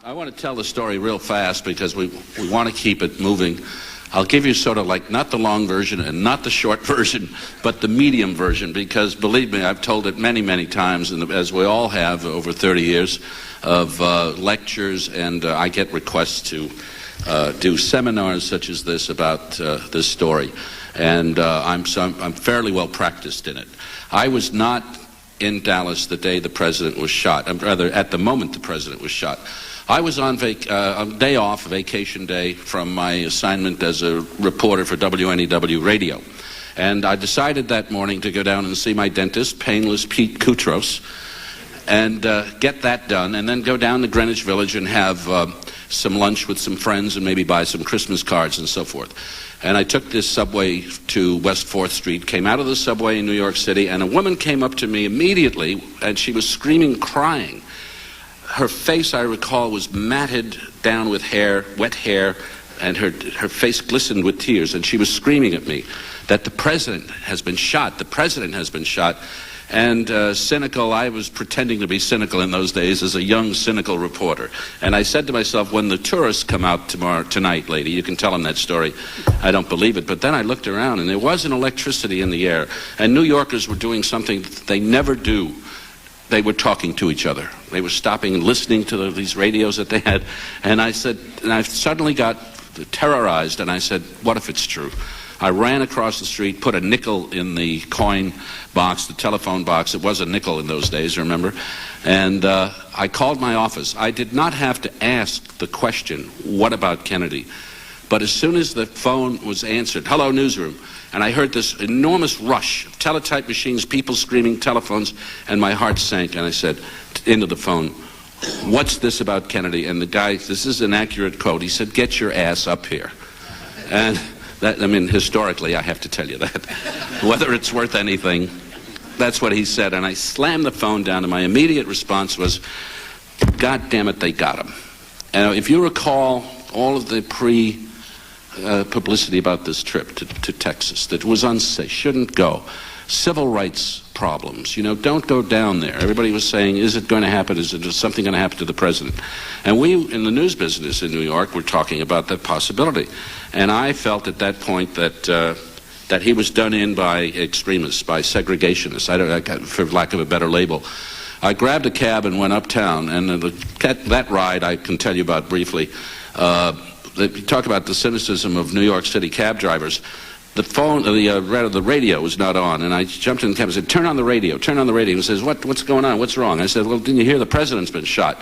I want to tell the story real fast because we want to keep it moving. I'll give you sort of like not the long version and not the short version, but the medium version, because believe me, I've told it many, many times, and as we all have over 30 years of lectures, and I get requests to do seminars such as this about this story, and I'm fairly well practiced in it. I was not in Dallas the day the president was shot, rather at the moment the president was shot. I was on day off, vacation day, from my assignment as a reporter for WNEW Radio. And I decided that morning to go down and see my dentist, Painless Pete Koutros, and get that done, and then go down to Greenwich Village and have some lunch with some friends and maybe buy some Christmas cards and so forth. And I took this subway to West 4th Street, came out of the subway in New York City, and a woman came up to me immediately, and she was screaming, crying. Her face, I recall, was matted down with hair, wet hair, and her face glistened with tears, and she was screaming at me that the president has been shot, the president has been shot. And cynical, I was pretending to be cynical in those days as a young, cynical reporter. And I said to myself, when the tourists come out tonight, lady, you can tell them that story. I don't believe it. But then I looked around, and there was an electricity in the air. And New Yorkers were doing something they never do. They were talking to each other. They were stopping and listening to these radios that they had. And I said, and I suddenly got terrorized, and I said, what if it's true? I ran across the street, put a nickel in the coin box, the telephone box. It was a nickel in those days, remember? And I called my office. I did not have to ask the question, what about Kennedy? But as soon as the phone was answered, hello, newsroom, and I heard this enormous rush of teletype machines, people screaming, telephones, and my heart sank, and I said into the phone, what's this about Kennedy? And the guy, this is an accurate quote, he said, get your ass up here. And that, I mean, historically, I have to tell you that. Whether it's worth anything, that's what he said. And I slammed the phone down, and my immediate response was, God damn it, they got him. And if you recall all of the publicity about this trip to Texas, that was unsafe, shouldn't go. Civil rights problems, don't go down there. Everybody was saying, is it going to happen? Is something going to happen to the president? And we, in the news business in New York, were talking about that possibility. And I felt at that point that he was done in by extremists, by segregationists, for lack of a better label. I grabbed a cab and went uptown, and that ride I can tell you about briefly. You talk about the cynicism of New York City cab drivers. The radio was not on, and I jumped in the cab and said, turn on the radio, turn on the radio. He says, what's going on, what's wrong? I said, well, didn't you hear the president's been shot?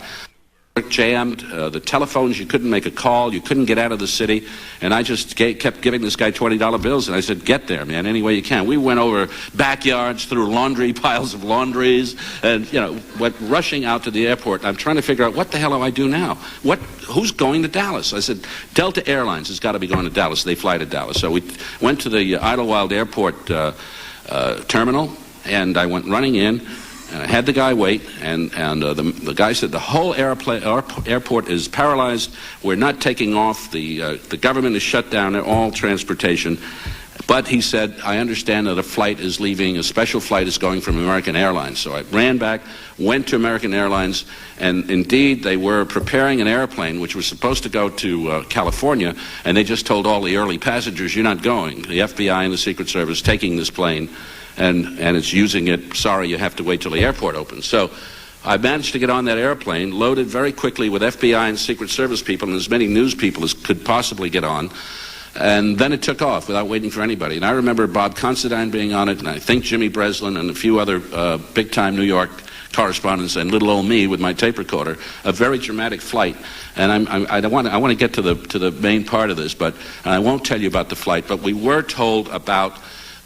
Jammed, the telephones, you couldn't make a call, you couldn't get out of the city, and I just kept giving this guy $20 bills, and I said, get there, man, any way you can. We went over backyards, through piles of laundries, and, went rushing out to the airport. I'm trying to figure out, what the hell do I do now? Who's going to Dallas? I said, Delta Airlines has got to be going to Dallas. They fly to Dallas. So we went to the Idlewild Airport terminal, and I went running in. I had the guy wait, and the guy said, the whole airport is paralyzed. We're not taking off. The government is shut down, all transportation. But he said, I understand that a flight is leaving, a special flight is going from American Airlines. So I ran back, went to American Airlines, and indeed they were preparing an airplane which was supposed to go to California, and they just told all the early passengers, you're not going. The FBI and the Secret Service taking this plane, and it's using it. Sorry, you have to wait till the airport opens. So I managed to get on that airplane, loaded very quickly with FBI and Secret Service people and as many news people as could possibly get on. And then it took off without waiting for anybody. And I remember Bob Considine being on it, and I think Jimmy Breslin and a few other big-time New York correspondents, and little old me with my tape recorder. A very dramatic flight. And I want to get to the main part of this, but I won't tell you about the flight. But we were told about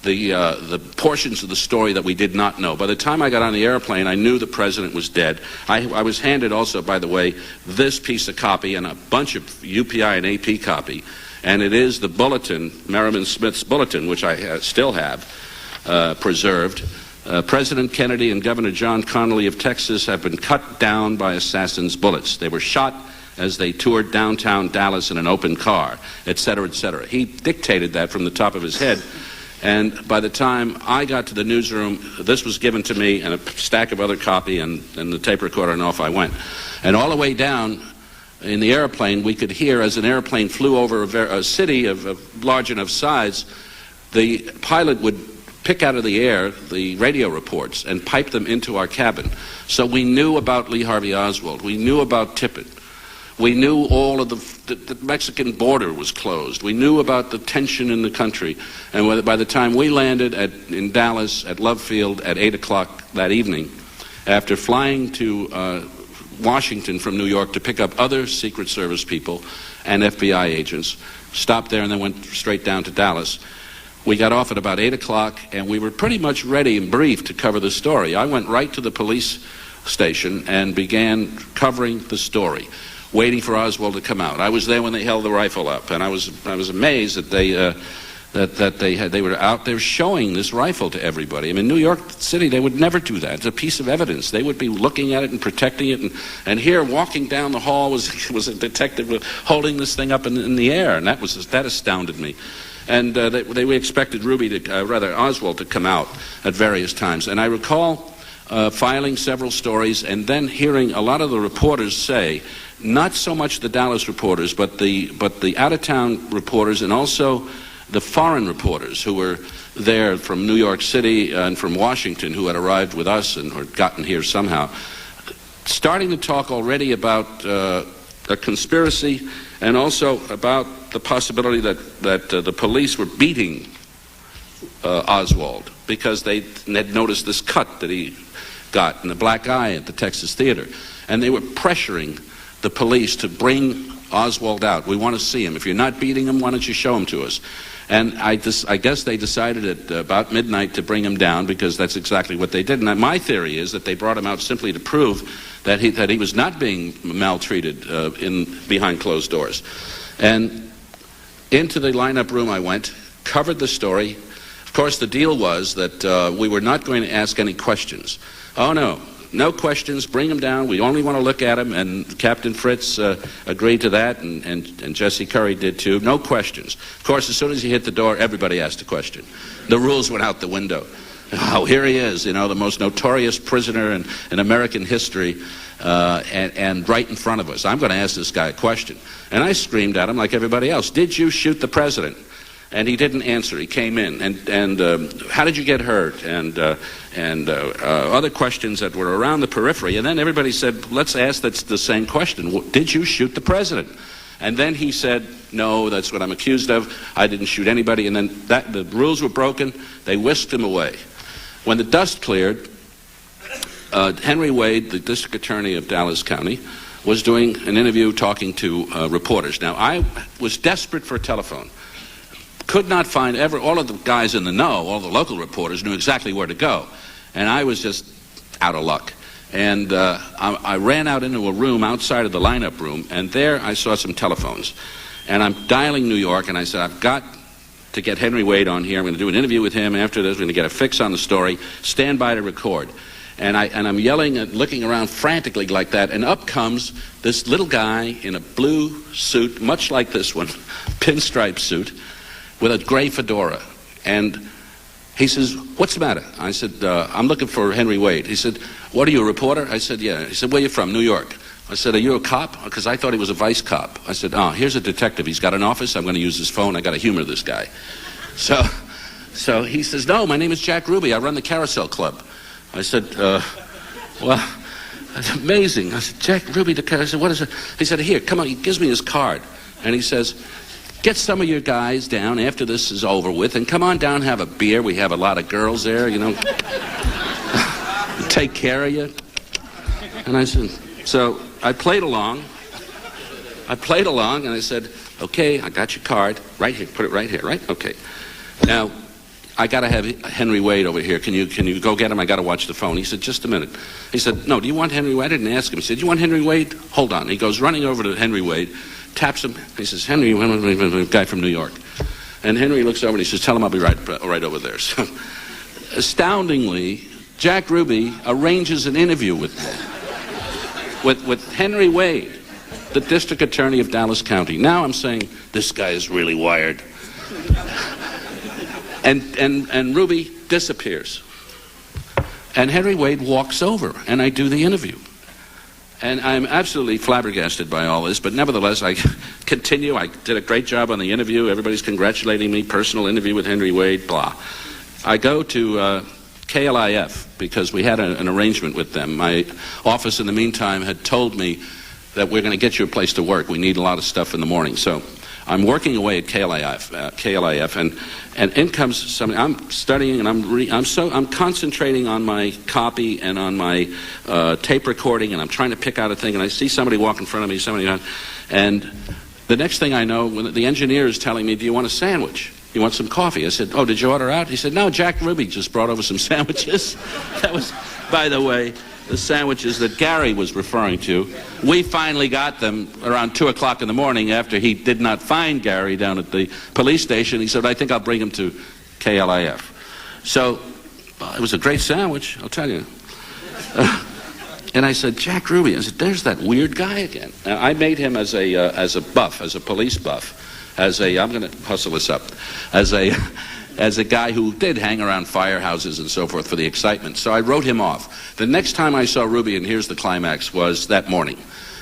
the portions of the story that we did not know. By the time I got on the airplane, I knew the president was dead. I was handed also, by the way, this piece of copy and a bunch of UPI and AP copy. And it is the bulletin, Merriman Smith's bulletin, which I still have preserved. President Kennedy and Governor John Connally of Texas have been cut down by assassins' bullets. They were shot as they toured downtown Dallas in an open car, et cetera, et cetera. He dictated that from the top of his head. And by the time I got to the newsroom, this was given to me and a stack of other copy and the tape recorder, and off I went. And all the way down, in the airplane, we could hear as an airplane flew over a city of large enough size, the pilot would pick out of the air the radio reports and pipe them into our cabin. So we knew about Lee Harvey Oswald. We knew about Tippit. We knew all of the Mexican border was closed. We knew about the tension in the country. And by the time we landed in Dallas at Love Field at 8 o'clock that evening, after flying to Washington from New York to pick up other Secret Service people and FBI agents, stopped there and then went straight down to Dallas. We got off at about 8 o'clock, and we were pretty much ready and briefed to cover the story. I went right to the police station and began covering the story, waiting for Oswald to come out. I was there when they held the rifle up, and I was amazed that they were out there showing this rifle to everybody. I mean, New York City, they would never do that. It's a piece of evidence. They would be looking at it and protecting it. And here, walking down the hall was a detective holding this thing up in the air, and that astounded me. And we expected Oswald to come out at various times. And I recall filing several stories and then hearing a lot of the reporters say, not so much the Dallas reporters, but the out-of-town reporters and also the foreign reporters who were there from New York City and from Washington who had arrived with us and had gotten here somehow, starting to talk already about a conspiracy and also about the possibility that the police were beating Oswald because they had noticed this cut that he got in the black eye at the Texas Theater. And they were pressuring the police to bring Oswald out. We want to see him. If you're not beating him, why don't you show him to us? And I guess they decided at about midnight to bring him down because that's exactly what they did. And my theory is that they brought him out simply to prove that he was not being maltreated behind closed doors. And into the lineup room I went, covered the story. Of course, the deal was that we were not going to ask any questions. Oh, no questions, bring him down. We only want to look at him. And Captain Fritz agreed to that, and Jesse Curry did too. No questions. Of course, as soon as he hit the door, everybody asked a question. The rules went out the window. Oh, here he is, the most notorious prisoner in American history, and right in front of us. I'm going to ask this guy a question. And I screamed at him like everybody else, did you shoot the president? And he didn't answer. He came in. And how did you get hurt? And other questions that were around the periphery. And then everybody said, let's ask the same question. Did you shoot the president? And then he said, no, that's what I'm accused of. I didn't shoot anybody. And then the rules were broken. They whisked him away. When the dust cleared, Henry Wade, the district attorney of Dallas County, was doing an interview talking to reporters. Now, I was desperate for a telephone. Could not find all of the guys in the know, all the local reporters knew exactly where to go. And I was just out of luck. And I ran out into a room outside of the lineup room, and there I saw some telephones. And I'm dialing New York, and I said, I've got to get Henry Wade on here. I'm going to do an interview with him. After this, we're going to get a fix on the story. Stand by to record. And I'm yelling and looking around frantically like that, and up comes this little guy in a blue suit, much like this one, pinstripe suit, with a gray fedora. And he says, what's the matter? I said, I'm looking for Henry Wade. He said, what are you, a reporter? I said, yeah. He said, where are you from? New York. I said, are you a cop? Because I thought he was a vice cop. I said, here's a detective. He's got an office. I'm going to use his phone. I got to humor this guy. So he says, no, my name is Jack Ruby. I run the Carousel Club. I said, well, that's amazing. I said, Jack Ruby, I said, what is it? He said, here, come on. He gives me his card. And he says, get some of your guys down after this is over with and come on down and have a beer. We have a lot of girls there, take care of you. And I said, so I played along. And I said, okay, I got your card. Right here. Put it right here, right? Okay. Now, I got to have Henry Wade over here. Can you go get him? I got to watch the phone. He said, just a minute. He said, no, do you want Henry Wade? I didn't ask him. He said, do you want Henry Wade? Hold on. He goes running over to Henry Wade, taps him. He says, Henry, guy from New York. And Henry looks over and he says, tell him I'll be right over there. So, astoundingly, Jack Ruby arranges an interview with Henry Wade, the district attorney of Dallas County. Now I'm saying, this guy is really wired. And Ruby disappears. And Henry Wade walks over, and I do the interview. And I'm absolutely flabbergasted by all this, but nevertheless, I continue. I did a great job on the interview. Everybody's congratulating me. Personal interview with Henry Wade, blah. I go to KLIF because we had an arrangement with them. My office, in the meantime, had told me that we're going to get you a place to work. We need a lot of stuff in the morning. So I'm working away at KLIF, and in comes somebody. I'm studying, and I'm concentrating on my copy and on my tape recording, and I'm trying to pick out a thing. And I see somebody walk in front of me, and the next thing I know, when the engineer is telling me, "Do you want a sandwich? You want some coffee?" I said, "Oh, did you order out?" He said, "No, Jack Ruby just brought over some sandwiches." That was, by the way, the sandwiches that Gary was referring to. We finally got them around 2 o'clock in the morning after he did not find Gary down at the police station. He said, "I think I'll bring him to KLIF." So it was a great sandwich, I'll tell you. And I said, "Jack Ruby," I said, "there's that weird guy again." Now, I made him as a buff, as a police buff, I'm going to hustle this up, as a guy who did hang around firehouses and so forth for the excitement. So I wrote him off. The next time I saw Ruby, and here's the climax, was that morning.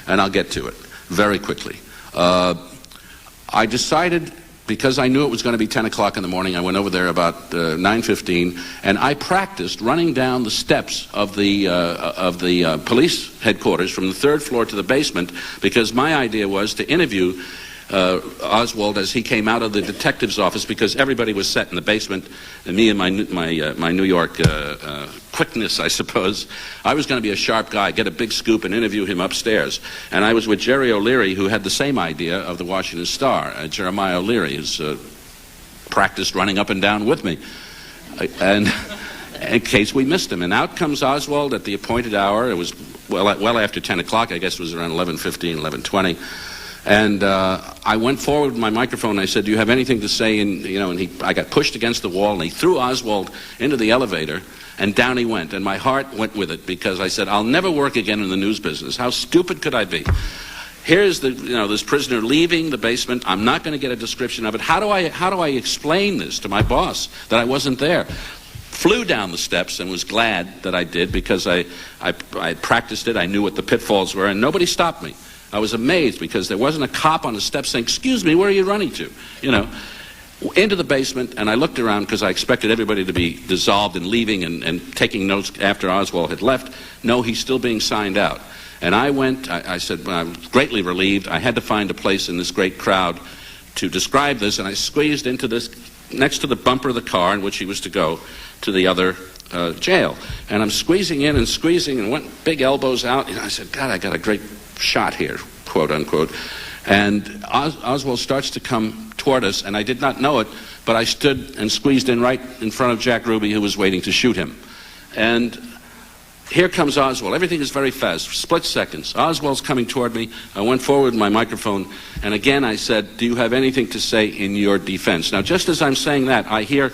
And I'll get to it very quickly. I decided, because I knew it was going to be 10 o'clock in the morning, I went over there about 9:15, and I practiced running down the steps of the police headquarters from the third floor to the basement, because my idea was to interview Oswald as he came out of the detective's office, because everybody was set in the basement, and me and my New York quickness, I suppose, I was going to be a sharp guy, get a big scoop and interview him upstairs. And I was with Jerry O'Leary, who had the same idea of the Washington Star. Jeremiah O'Leary, who's practiced running up and down with me, and in case we missed him. And out comes Oswald at the appointed hour. It was well after 10 o'clock. I guess it was around 11:15, 11:20. And I went forward with my microphone, and I said, "Do you have anything to say?" And I got pushed against the wall, and he threw Oswald into the elevator, and down he went. And my heart went with it, because I said, "I'll never work again in the news business. How stupid could I be? Here's this prisoner leaving the basement. I'm not going to get a description of it. How do I explain this to my boss that I wasn't there?" Flew down the steps and was glad that I did, because I practiced it. I knew what the pitfalls were, and nobody stopped me. I was amazed, because there wasn't a cop on the steps saying, "Excuse me, where are you running to?" Into the basement, and I looked around because I expected everybody to be dissolved and leaving and taking notes after Oswald had left. No, he's still being signed out. And I went, I said, well, I was greatly relieved. I had to find a place in this great crowd to describe this, and I squeezed into this, next to the bumper of the car in which he was to go to the other jail. And I'm squeezing in and squeezing, and went big elbows out, and I said, "God, I got a great shot here," quote unquote. And Oswald starts to come toward us, and I did not know it, but I stood and squeezed in right in front of Jack Ruby, who was waiting to shoot him. And here comes Oswald. Everything is very fast, split seconds. Oswald's coming toward me. I went forward with my microphone, and again I said, "Do you have anything to say in your defense?" Now, just as I'm saying that, I hear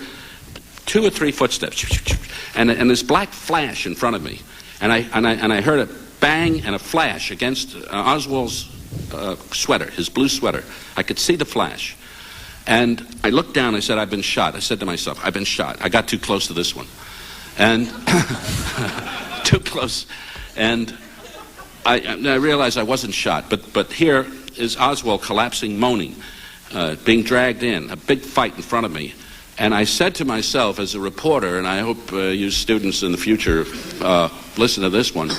2 or 3 footsteps, and this black flash in front of me, and I heard a bang and a flash against Oswald's sweater, his blue sweater. I could see the flash. And I looked down, I said, "I've been shot." I said to myself, "I've been shot. I got too close to this one." And too close. And I realized I wasn't shot. But here is Oswald collapsing, moaning, being dragged in, a big fight in front of me. And I said to myself as a reporter, and I hope you students in the future listen to this one,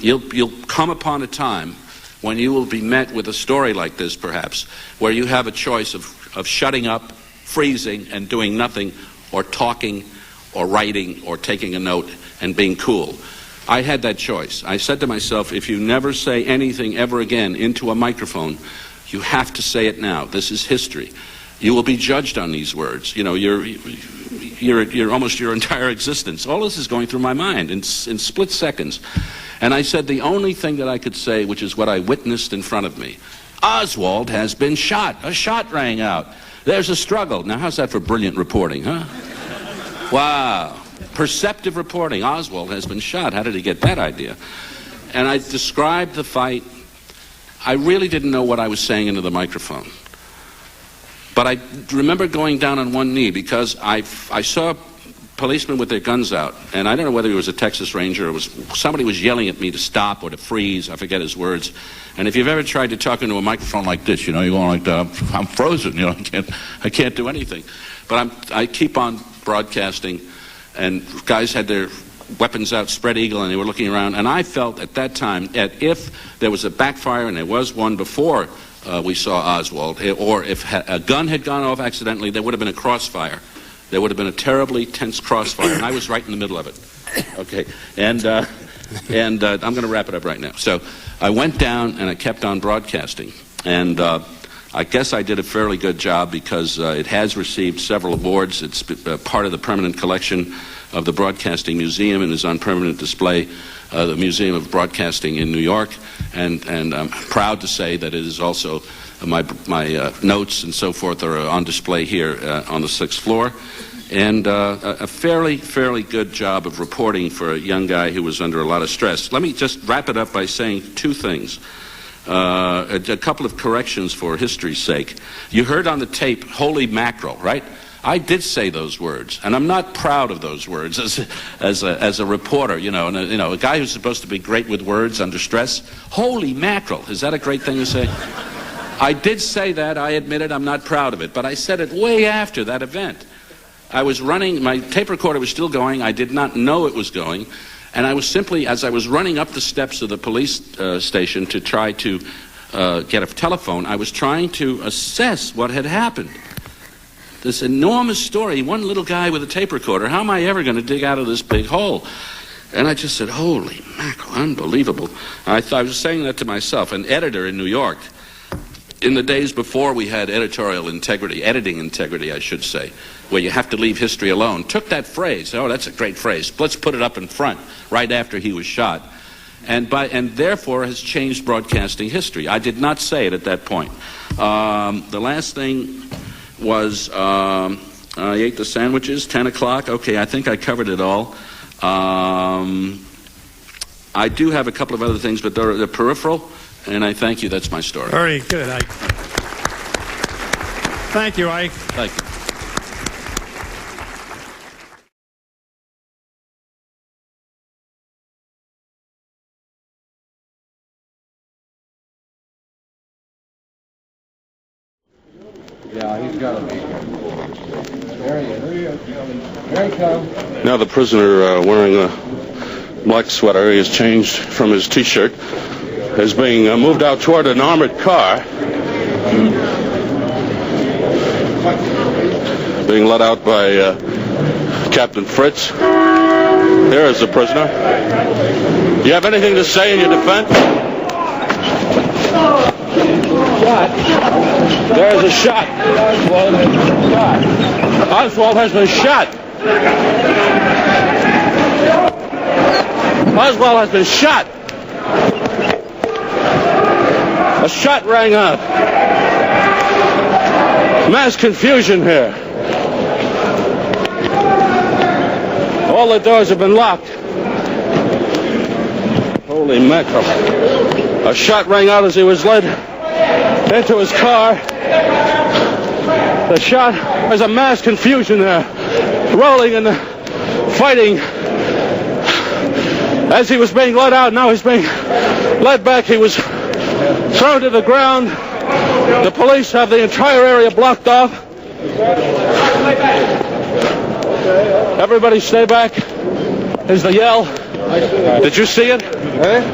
you'll come upon a time when you will be met with a story like this, perhaps, where you have a choice of shutting up, freezing, and doing nothing, or talking, or writing, or taking a note, and being cool. I had that choice. I said to myself, if you never say anything ever again into a microphone, you have to say it now. This is history. You will be judged on these words. You're almost your entire existence. All this is going through my mind in split seconds. And I said the only thing that I could say, which is what I witnessed in front of me: Oswald has been shot. A shot rang out. There's a struggle. Now, how's that for brilliant reporting, huh? Wow. Perceptive reporting. Oswald has been shot. How did he get that idea? And I described the fight. I really didn't know what I was saying into the microphone. But I remember going down on one knee, because I saw policemen with their guns out, and I don't know whether he was a Texas Ranger or somebody was yelling at me to stop or to freeze. I forget his words. And if you've ever tried to talk into a microphone like this, you're going like, I'm frozen. I can't do anything. But I keep on broadcasting, and guys had their weapons out, spread eagle, and they were looking around. And I felt at that time that if there was a backfire, and there was one before we saw Oswald, or if a gun had gone off accidentally, there would have been a crossfire. There would have been a terribly tense crossfire, and I was right in the middle of it. Okay, and I'm going to wrap it up right now. So I went down and I kept on broadcasting, and I guess I did a fairly good job because it has received several awards. It's part of the permanent collection of the Broadcasting Museum and is on permanent display, the Museum of Broadcasting in New York, and I'm proud to say that it is also my notes and so forth are on display here on the 6th floor. And a fairly good job of reporting for a young guy who was under a lot of stress. Let me just wrap it up by saying two things. A couple of corrections for history's sake. You heard on the tape, holy mackerel, right? I did say those words, and I'm not proud of those words as a reporter, a guy who's supposed to be great with words under stress. Holy mackerel, is that a great thing to say? I did say that, I admit it, I'm not proud of it, but I said it way after that event. I was running, my tape recorder was still going, I did not know it was going, and I was simply, as I was running up the steps of the police station to try to get a telephone, I was trying to assess what had happened. This enormous story, one little guy with a tape recorder, how am I ever going to dig out of this big hole? And I just said, holy mackerel, unbelievable. I was saying that to myself. An editor in New York, in the days before we had editorial integrity, editing integrity, I should say, where you have to leave history alone, took that phrase, oh, that's a great phrase, let's put it up in front, right after he was shot, and therefore has changed broadcasting history. I did not say it at that point. The last thing was, I ate the sandwiches, 10 o'clock, okay, I think I covered it all. I do have a couple of other things, but they're peripheral. And I thank you. That's my story. Very good, Ike. Thank you, Ike. Thank you. Yeah, he's got to be here. There he is. There he comes. Now the prisoner wearing a black sweater, he has changed from his T-shirt, is being moved out toward an armored car, being led out by Captain Fritz. Here is the prisoner. Do you have anything to say in your defense? There's a shot. Oswald has been shot. Oswald has been shot. A shot rang out. Mass confusion here. All the doors have been locked. Holy mackerel. A shot rang out as he was led into his car. The shot, there's a mass confusion there. Rolling and fighting. As he was being led out, now he's being led back. He was thrown to the ground. The police have the entire area blocked off. Everybody stay back. Is the yell. Did you see it?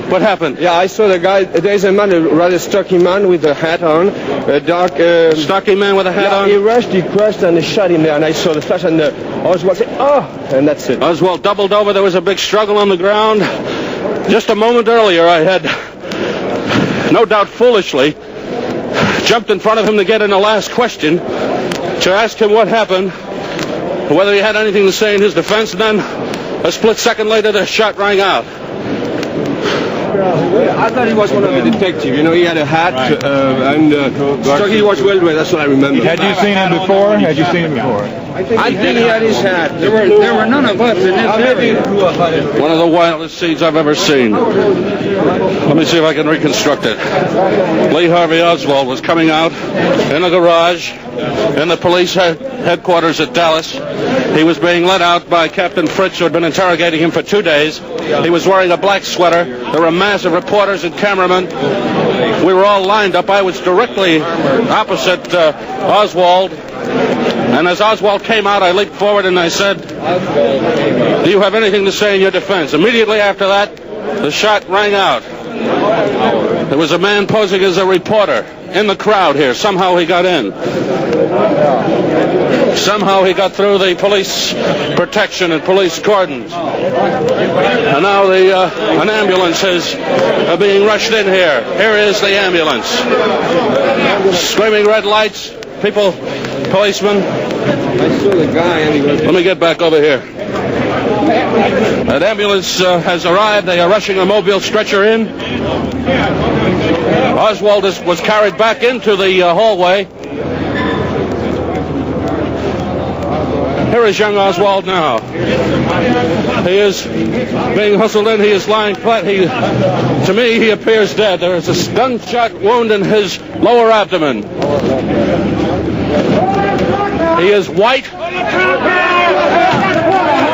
What happened? Yeah, I saw the guy. There's a man, a rather stocky man with a hat on, a dark... stocky man with a hat on? He rushed, he crashed, and he shot him there, and I saw the flash, and Oswald said, oh, and that's it. Oswald doubled over. There was a big struggle on the ground. Just a moment earlier, I had, no doubt foolishly, jumped in front of him to get in the last question, to ask him what happened, whether he had anything to say in his defense, and then a split second later, the shot rang out. I thought he was one of the detectives. You know, he had a hat, and so he was well dressed. That's what I remember. Had you seen him before? I think he had his hat. There were none of us in this area. One of the wildest scenes I've ever seen. Let me see if I can reconstruct it. Lee Harvey Oswald was coming out in a garage in the police headquarters at Dallas. He was being led out by Captain Fritz, who had been interrogating him for 2 days. He was wearing a black sweater. There were a mass of reporters and cameramen. We were all lined up. I was directly opposite Oswald. And as Oswald came out, I leaped forward and I said, "Do you have anything to say in your defense?" Immediately after that, the shot rang out. There was a man posing as a reporter in the crowd here. Somehow he got in. Somehow he got through the police protection and police cordons. And now an ambulance is being rushed in here. Here is the ambulance. Screaming red lights. People, policemen. I saw the guy and he was... Let me get back over here. An ambulance has arrived. They are rushing a mobile stretcher in. Oswald was carried back into the hallway. Here is young Oswald now. He is being hustled in. He is lying flat. To me, he appears dead. There is a gunshot wound in his lower abdomen. He is white.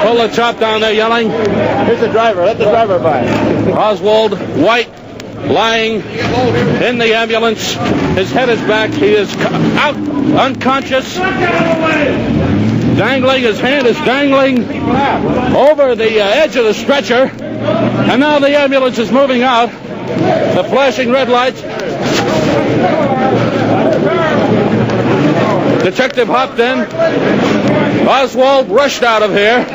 Pull the top down there, yelling. Here's the driver. Let the driver by. Oswald, white, lying in the ambulance. His head is back. He is out, unconscious. Dangling. His hand is dangling over the edge of the stretcher. And now the ambulance is moving out. The flashing red lights. Detective hopped in. Oswald rushed out of here.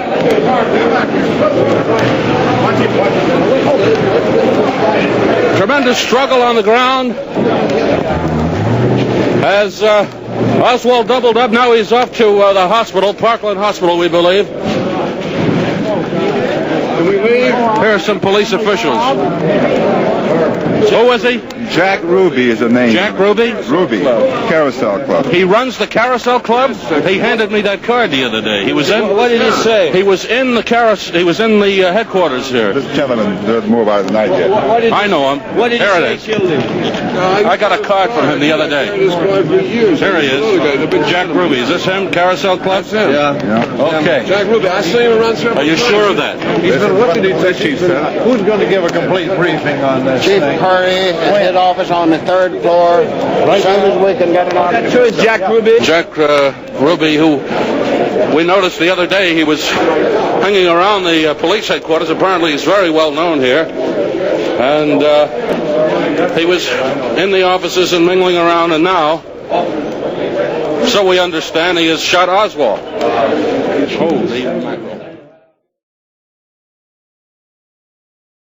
Tremendous struggle on the ground as Oswald doubled up. Now he's off to the hospital, Parkland Hospital, we believe. Can we leave? Here are some police officials. Who was he? Jack Ruby is the name. Jack Ruby? Ruby, Carousel Club. He runs the Carousel Club? He handed me that card the other day. He was in. What did he say? He was in the He was in the headquarters here. This gentleman doesn't more about it than I did. I know him. What did he Here say it is. killed him? I got a card from him the other day. This guy for years. Here he is. Jack Ruby. Is this him? Carousel Club? Yeah. Okay. Jack Ruby, I saw him around several Are you sure of that? He's been looking at the chief, sir. Who's going to give a complete briefing on this Chief thing? Curry, head office on the 3rd floor. As soon as we can get it on. Who is Jack Ruby? Jack Ruby, who we noticed the other day, he was hanging around the police headquarters. Apparently he's very well known here. And he was in the offices and mingling around, and now, so we understand, he has shot Oswald. Holy